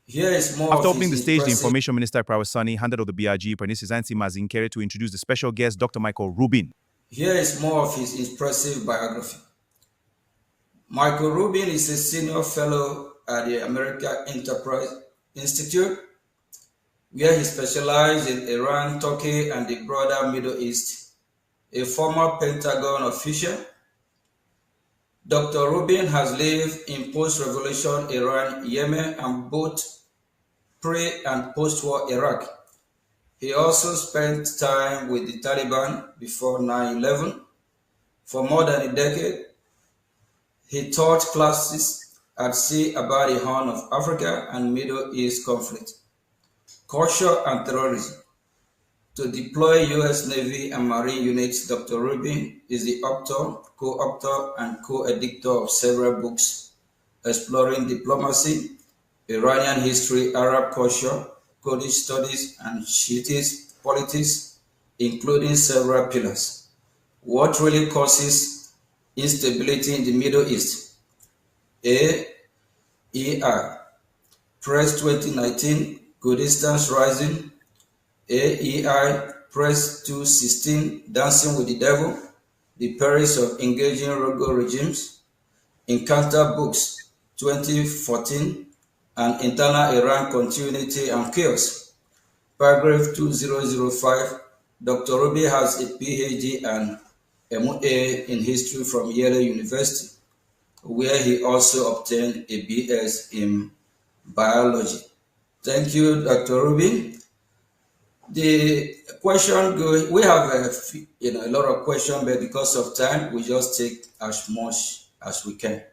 Here is more After of opening the his stage, the impressive. Information Minister Prawasani handed over the BRG Pernisizanti Mazinkere to introduce the special guest, Dr. Michael Rubin. Here is more of his impressive biography. Michael Rubin is a senior fellow at the American Enterprise Institute, where he specialized in Iran, Turkey, and the broader Middle East. A former Pentagon official, Dr. Rubin has lived in post-revolution Iran, Yemen, and both pre- and post-war Iraq. He also spent time with the Taliban before 9/11. For more than a decade, he taught classes at sea about the Horn of Africa and Middle East conflict, culture and terrorism. To deploy U.S. Navy and Marine units, Dr. Rubin is the author, co-author, and co-editor of several books exploring diplomacy, Iranian history, Arab culture, Kurdish studies, and Shiite politics, including several pillars. What really causes instability in the Middle East? AER, Press 2019, Kurdistan's Rising, AEI, Press 216, Dancing with the Devil, The Perils of Engaging Rogue Regimes, Encounter Books, 2014, and Internal Iran Continuity and Chaos. Paragraph 2005, Dr. Rubin has a PhD and MA in history from Yale University, where he also obtained a BS in biology. Thank you, Dr. Rubin. The question goes, we have a lot of questions, but because of time, we just take as much as we can.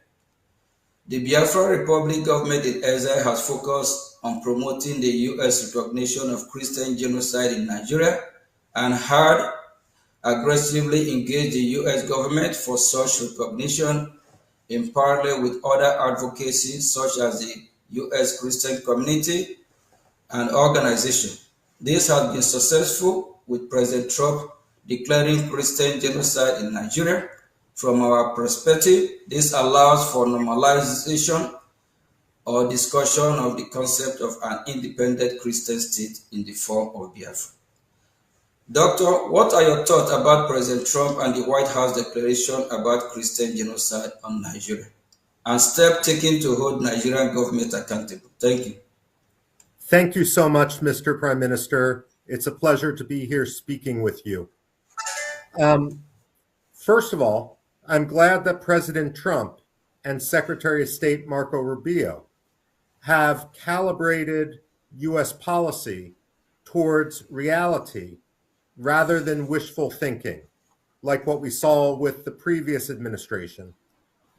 The Biafra Republic government in exile has focused on promoting the U.S. recognition of Christian genocide in Nigeria and had aggressively engaged the U.S. government for such recognition in parallel with other advocacy such as the U.S. Christian community and organization. This has been successful with President Trump declaring Christian genocide in Nigeria. From our perspective, this allows for normalization or discussion of the concept of an independent Christian state in the form of Biafra. Doctor, what are your thoughts about President Trump and the White House declaration about Christian genocide on Nigeria and steps taken to hold Nigerian government accountable? Thank you. Thank you so much, Mr. Prime Minister. It's a pleasure to be here speaking with you. First of all, I'm glad that President Trump and Secretary of State Marco Rubio have calibrated U.S. policy towards reality rather than wishful thinking, like what we saw with the previous administration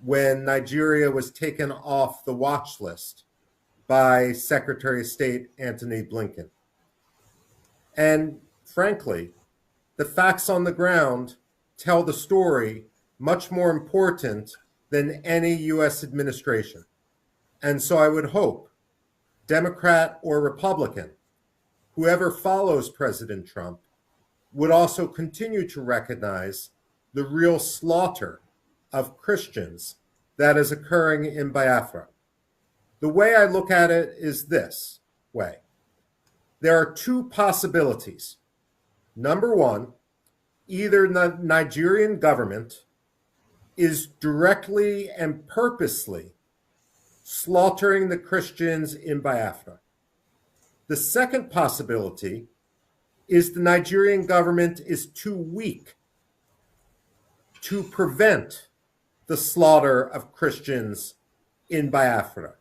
when Nigeria was taken off the watch list by Secretary of State Antony Blinken. And frankly, the facts on the ground tell the story much more important than any U.S. administration. And so I would hope, Democrat or Republican, whoever follows President Trump, would also continue to recognize the real slaughter of Christians that is occurring in Biafra. The way I look at it is this way. There are two possibilities. Number one, either the Nigerian government is directly and purposely slaughtering the Christians in Biafra. The second possibility is the Nigerian government is too weak to prevent the slaughter of Christians in Biafra.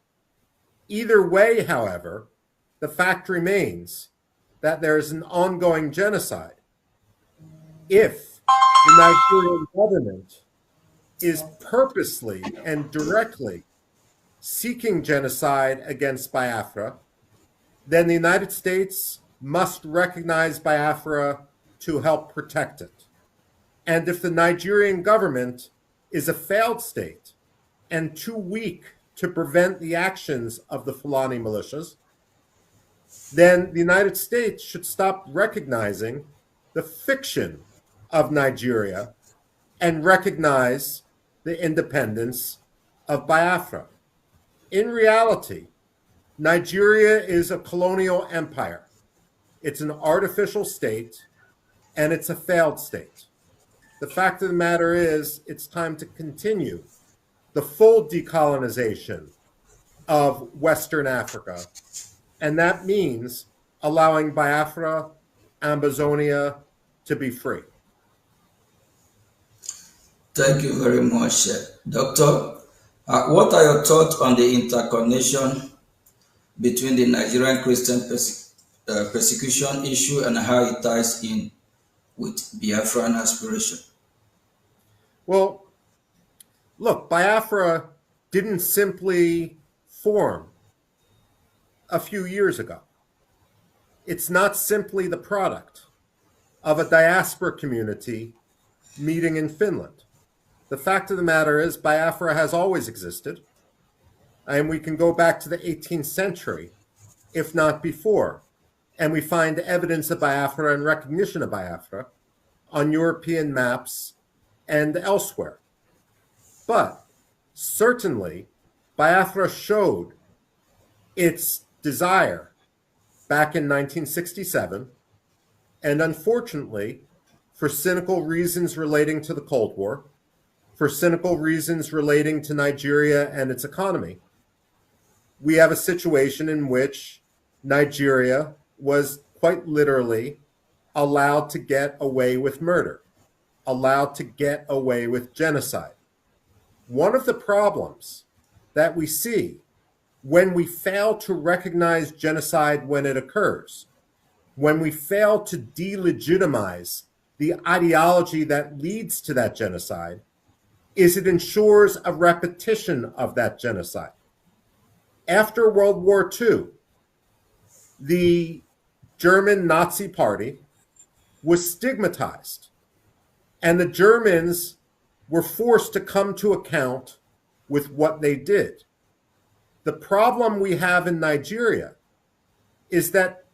Either way, however, the fact remains that there is an ongoing genocide. If the Nigerian government is purposely and directly seeking genocide against Biafra, then the United States must recognize Biafra to help protect it. And if the Nigerian government is a failed state and too weak to prevent the actions of the Fulani militias, then the United States should stop recognizing the fiction of Nigeria and recognize the independence of Biafra. In reality, Nigeria is a colonial empire. It's an artificial state, and it's a failed state. The fact of the matter is, it's time to continue the full decolonization of Western Africa. And that means allowing Biafra, Amazonia to be free. Thank you very much, Doctor. What are your thoughts on the interconnection between the Nigerian Christian persecution issue and how it ties in with Biafran aspiration? Well, look, Biafra didn't simply form a few years ago. It's not simply the product of a diaspora community meeting in Finland. The fact of the matter is, Biafra has always existed, and we can go back to the 18th century, if not before, and we find evidence of Biafra and recognition of Biafra on European maps and elsewhere. But certainly, Biafra showed its desire back in 1967, and unfortunately, for cynical reasons relating to the Cold War, for cynical reasons relating to Nigeria and its economy, we have a situation in which Nigeria was quite literally allowed to get away with murder, allowed to get away with genocide. One of the problems that we see when we fail to recognize genocide when it occurs, when we fail to delegitimize the ideology that leads to that genocide, is it ensures a repetition of that genocide. After World War II, the German Nazi Party was stigmatized, and the Germans were forced to come to account with what they did. The problem we have in Nigeria is that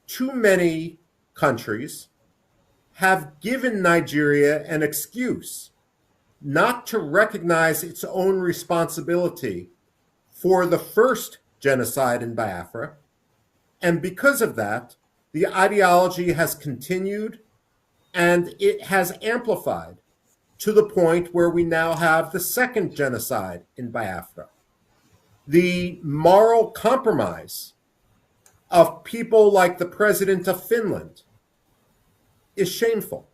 too many countries have given Nigeria an excuse not to recognize its own responsibility for the first genocide in Biafra. And because of that, the ideology has continued and it has amplified to the point where we now have the second genocide in Biafra. The moral compromise of people like the president of Finland is shameful.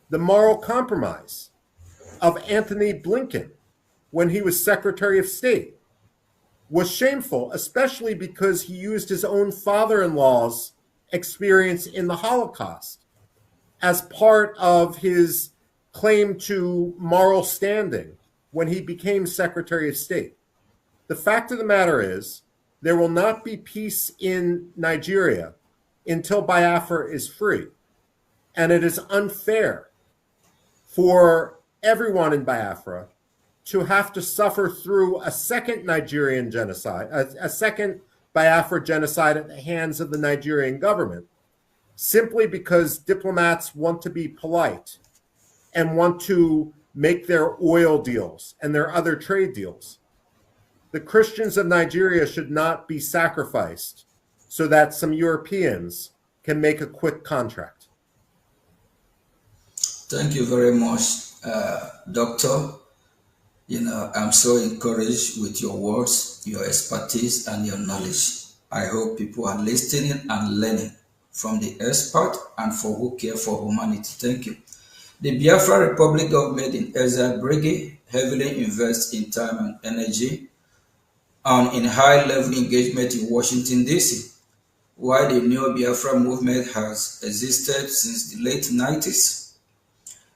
The moral compromise of Anthony Blinken when he was Secretary of State was shameful, especially because he used his own father-in-law's experience in the Holocaust as part of his claim to moral standing when he became Secretary of State. The fact of the matter is, there will not be peace in Nigeria until Biafra is free. And it is unfair for everyone in Biafra to have to suffer through a second Nigerian genocide, a second Biafra genocide at the hands of the Nigerian government, simply because diplomats want to be polite and want to make their oil deals and their other trade deals. The Christians of Nigeria should not be sacrificed so that some Europeans can make a quick contract. Thank you very much, Doctor. I'm so encouraged with your words, your expertise, and your knowledge. I hope people are listening and learning from the expert and for who care for humanity. Thank you. The Biafra Republic government in BRGIE heavily invests in time and energy and in high-level engagement in Washington, D.C. While the New Biafra movement has existed since the late 90s,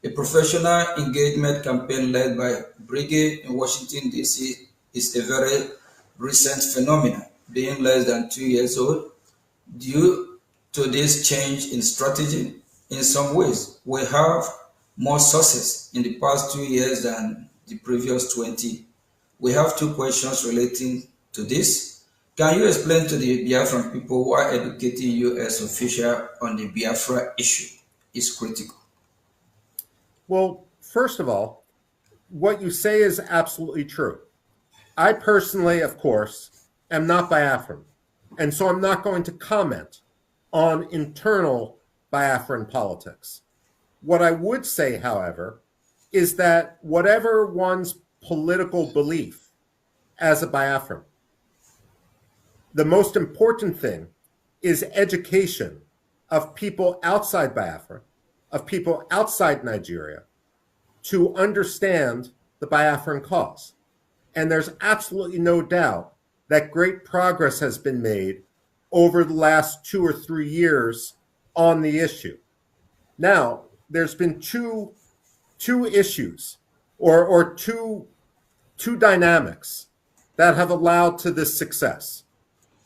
a professional engagement campaign led by BRGIE in Washington, D.C. is a very recent phenomenon, being less than 2 years old. Due to this change in strategy, in some ways, we have more success in the past 2 years than the previous 20. We have two questions relating to this. Can you explain to the Biafran people why educating U.S. officials on the Biafra issue is critical? Well, first of all, what you say is absolutely true. I personally, of course, am not Biafran. And so I'm not going to comment on internal Biafran politics. What I would say, however, is that whatever one's political belief as a Biafran, the most important thing is education of people outside Biafra, of people outside Nigeria, to understand the Biafran cause. And there's absolutely no doubt that great progress has been made over the last 2 or 3 years on the issue. Now, there's been two issues or two dynamics that have allowed to this success.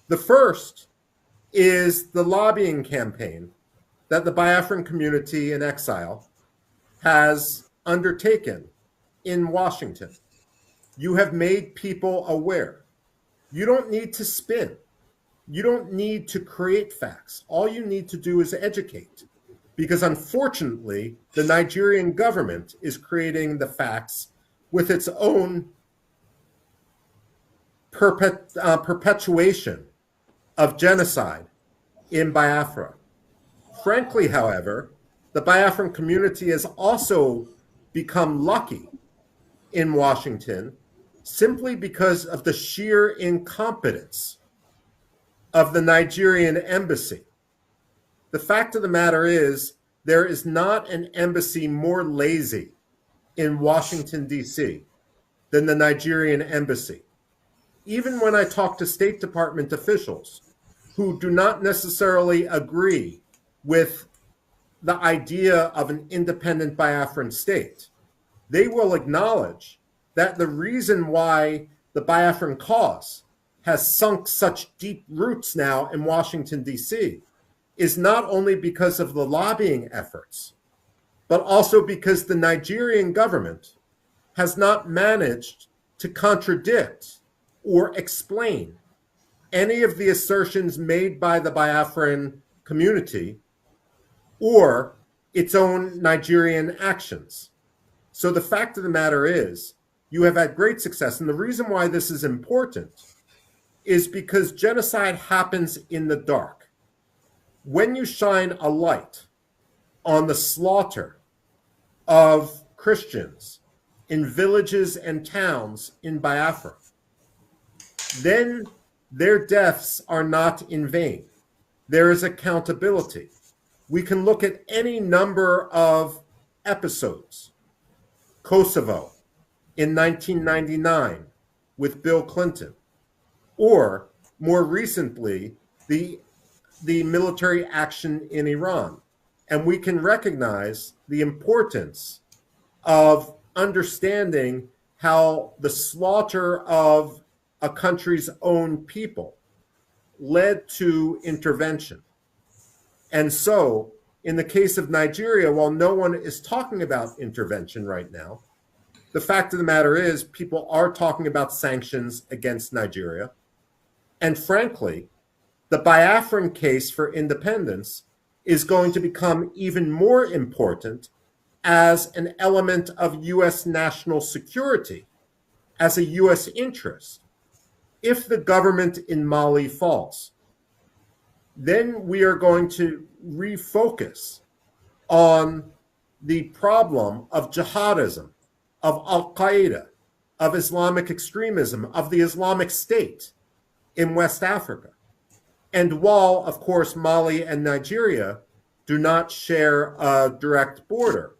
The first is the lobbying campaign that the Biafran community in exile has undertaken in Washington. You have made people aware. You don't need to spin. You don't need to create facts. All you need to do is educate. Because unfortunately, the Nigerian government is creating the facts with its own perpetuation of genocide in Biafra. Frankly, however, the Biafran community has also become lucky in Washington simply because of the sheer incompetence of the Nigerian embassy. The fact of the matter is, there is not an embassy more lazy in Washington, D.C. than the Nigerian embassy. Even when I talk to State Department officials who do not necessarily agree with the idea of an independent Biafran state, they will acknowledge that the reason why the Biafran cause has sunk such deep roots now in Washington, D.C., is not only because of the lobbying efforts, but also because the Nigerian government has not managed to contradict or explain any of the assertions made by the Biafran community or its own Nigerian actions. So the fact of the matter is, you have had great success. And the reason why this is important is because genocide happens in the dark. When you shine a light on the slaughter of Christians in villages and towns in Biafra, then their deaths are not in vain. There is accountability. We can look at any number of episodes. Kosovo in 1999 with Bill Clinton, or more recently, the military action in Iran. And we can recognize the importance of understanding how the slaughter of a country's own people led to intervention. And so, in the case of Nigeria, while no one is talking about intervention right now, the fact of the matter is people are talking about sanctions against Nigeria. And frankly, the Biafran case for independence is going to become even more important as an element of U.S. national security, as a U.S. interest. If the government in Mali falls, then we are going to refocus on the problem of jihadism, of Al-Qaeda, of Islamic extremism, of the Islamic State in West Africa. And while, of course, Mali and Nigeria do not share a direct border,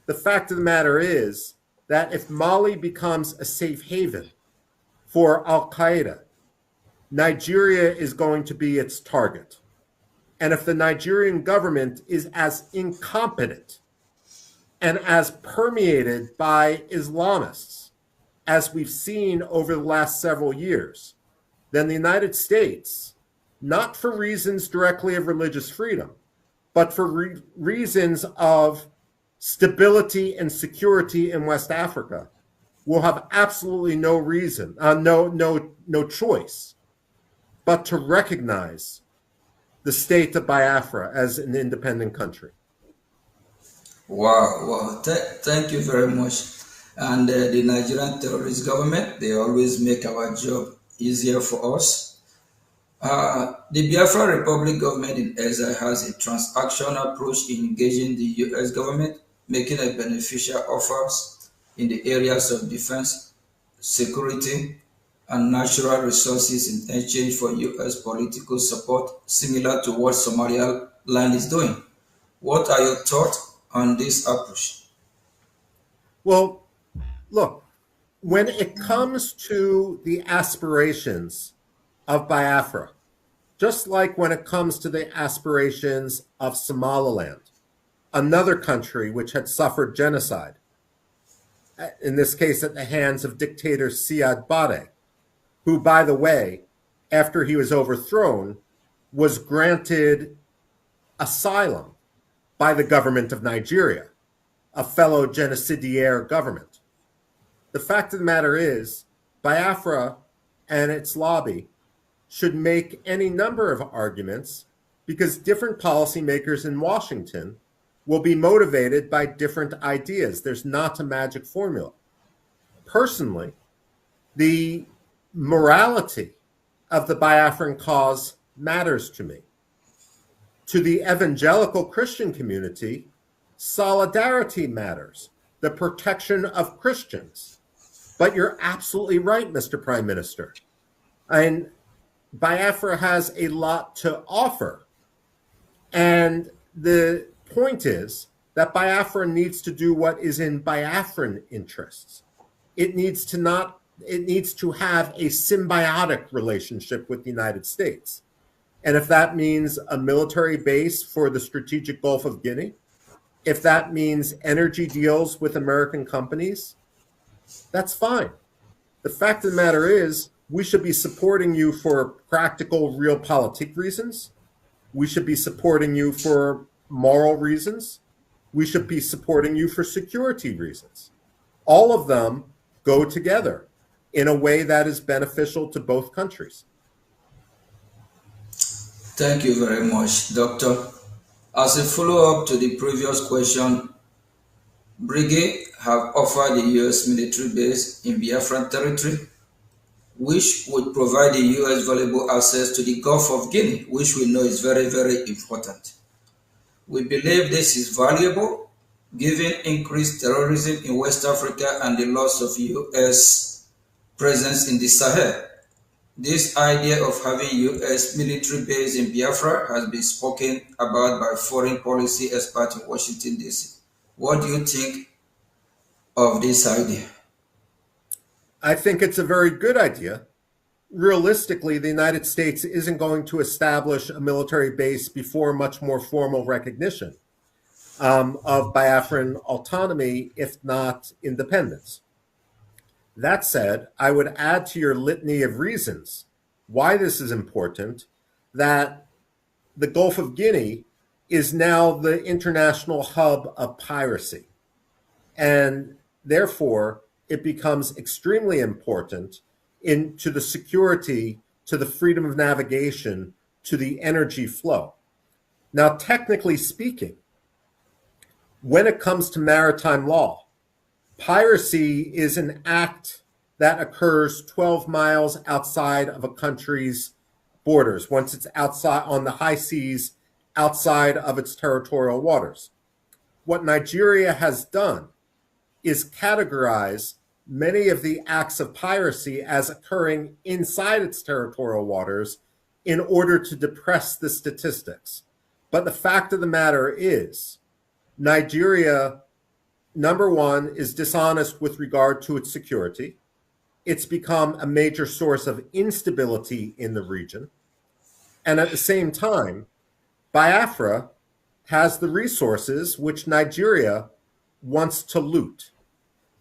the fact of the matter is that if Mali becomes a safe haven for Al-Qaeda, Nigeria is going to be its target. And if the Nigerian government is as incompetent and as permeated by Islamists as we've seen over the last several years, then the United States, not for reasons directly of religious freedom, but for reasons of stability and security in West Africa, will have absolutely no reason, no choice, but to recognize the state of Biafra as an independent country. Wow. Thank you very much. And the Nigerian terrorist government, they always make our job easier for us. The Biafra Republic government in exile has a transactional approach in engaging the US government, making a beneficial offers in the areas of defense, security, and natural resources in exchange for US political support, similar to what Somaliland is doing. What are your thoughts on this approach? Well, look, when it comes to the aspirations of Biafra, just like when it comes to the aspirations of Somaliland, another country which had suffered genocide, in this case at the hands of dictator Siad Barre, who, by the way, after he was overthrown, was granted asylum by the government of Nigeria, a fellow genocidaire government. The fact of the matter is, Biafra and its lobby should make any number of arguments because different policymakers in Washington will be motivated by different ideas. There's not a magic formula. Personally, the morality of the Biafran cause matters to me. To the evangelical Christian community, solidarity matters, the protection of Christians. But you're absolutely right, Mr. Prime Minister. And Biafra has a lot to offer. And the point is that Biafra needs to do what is in Biafran interests. It needs to have a symbiotic relationship with the United States. And if that means a military base for the strategic Gulf of Guinea, if that means energy deals with American companies, that's fine. The fact of the matter is, we should be supporting you for practical, realpolitik reasons. We should be supporting you for moral reasons. We should be supporting you for security reasons. All of them go together in a way that is beneficial to both countries. Thank you very much, Doctor. As a follow-up to the previous question, BRGIE have offered the US military base in Biafran territory, which would provide the US valuable access to the Gulf of Guinea, which we know is very, very important. We believe this is valuable, given increased terrorism in West Africa and the loss of US presence in the Sahel. This idea of having US military base in Biafra has been spoken about by foreign policy experts in Washington, D.C. What do you think of this idea? I think it's a very good idea. Realistically, the United States isn't going to establish a military base before much more formal recognition of Biafran autonomy, if not independence. That said, I would add to your litany of reasons why this is important that the Gulf of Guinea is now the international hub of piracy. And therefore, it becomes extremely important to the security, to the freedom of navigation, to the energy flow. Now, technically speaking, when it comes to maritime law, piracy is an act that occurs 12 miles outside of a country's borders, once it's outside on the high seas, outside of its territorial waters. What Nigeria has done is categorize many of the acts of piracy as occurring inside its territorial waters in order to depress the statistics. But the fact of the matter is, Nigeria, number one, is dishonest with regard to its security. It's become a major source of instability in the region. And at the same time, Biafra has the resources which Nigeria wants to loot.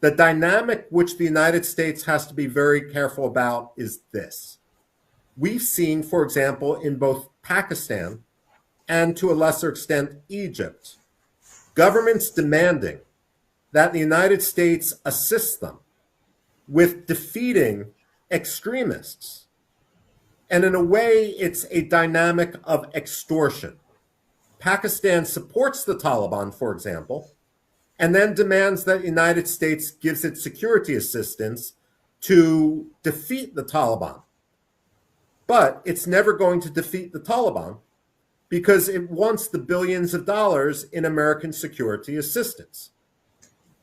The dynamic which the United States has to be very careful about is this. We've seen, for example, in both Pakistan and to a lesser extent Egypt, governments demanding that the United States assist them with defeating extremists. And in a way, it's a dynamic of extortion. Pakistan supports the Taliban, for example, and then demands that the United States gives its security assistance to defeat the Taliban. but it's never going to defeat the Taliban because it wants the billions of dollars in American security assistance.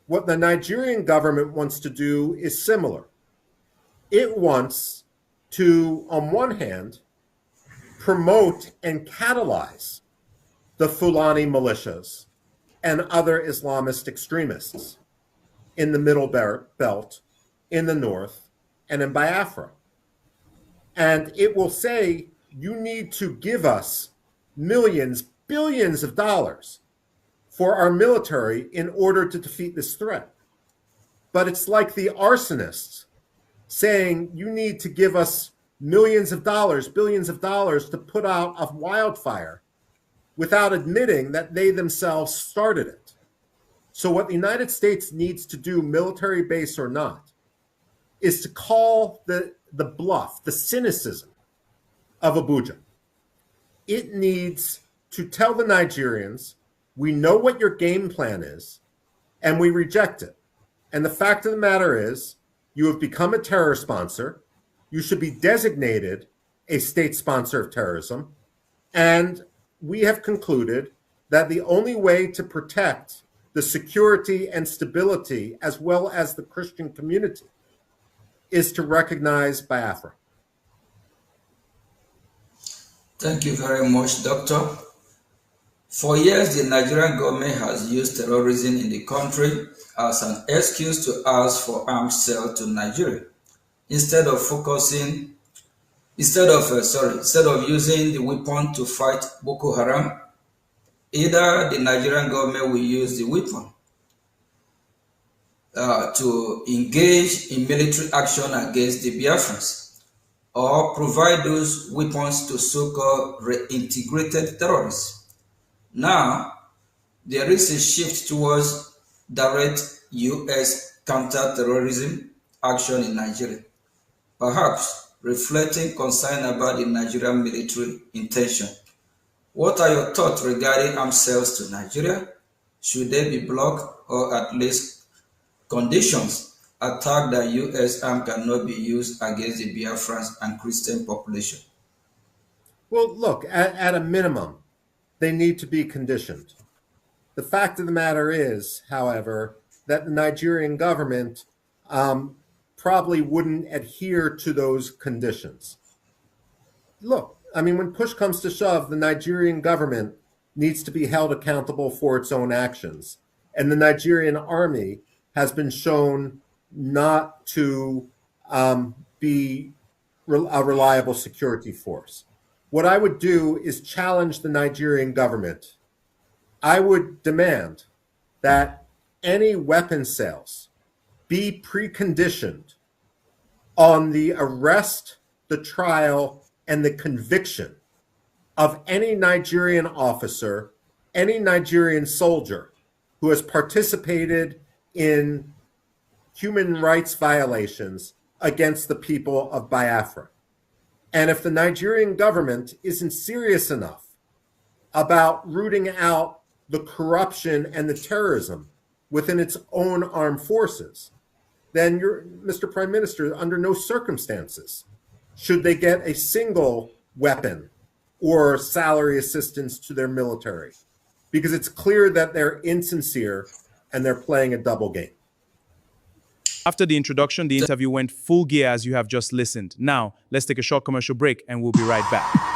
What the Nigerian government wants to do is similar. It wants to, on one hand, promote and catalyze the Fulani militias and other Islamist extremists in the Middle Belt, in the North, and in Biafra. And it will say, you need to give us millions, billions of dollars for our military in order to defeat this threat. But it's like the arsonists saying, you need to give us millions of dollars, billions of dollars to put out a wildfire without admitting that they themselves started it. So what the United States needs to do, military base or not, is to call the bluff, the cynicism of Abuja. It needs to tell the Nigerians, we know what your game plan is, and we reject it. And the fact of the matter is, you have become a terror sponsor. You should be designated a state sponsor of terrorism. And we have concluded that the only way to protect the security and stability, as well as the Christian community, is to recognize Biafra. Thank you very much, Doctor. For years, the Nigerian government has used terrorism in the country as an excuse to ask for arms sale to Nigeria. Instead of using the weapon to fight Boko Haram, either the Nigerian government will use the weapon to engage in military action against the Biafrans, or provide those weapons to so-called reintegrated terrorists. Now, there is a shift towards direct U.S. counter-terrorism action in Nigeria, perhaps reflecting concern about the Nigerian military intention. What are your thoughts regarding arms sales to Nigeria? Should they be blocked, or at least conditions attack that U.S. arm cannot be used against the Biafrans and Christian population? Well, look, at a minimum, they need to be conditioned. The fact of the matter is, however, that the Nigerian government probably wouldn't adhere to those conditions. Look, I mean, when push comes to shove, the Nigerian government needs to be held accountable for its own actions. And the Nigerian army has been shown not to be a reliable security force. What I would do is challenge the Nigerian government. I would demand that any weapon sales be preconditioned on the arrest, the trial, and the conviction of any Nigerian officer, any Nigerian soldier who has participated in human rights violations against the people of Biafra. And if the Nigerian government isn't serious enough about rooting out the corruption and the terrorism within its own armed forces, then Mr. Prime Minister, under no circumstances should they get a single weapon or salary assistance to their military, because it's clear that they're insincere and they're playing a double game. After the introduction, the interview went full gear as you have just listened. Now, let's take a short commercial break and we'll be right back.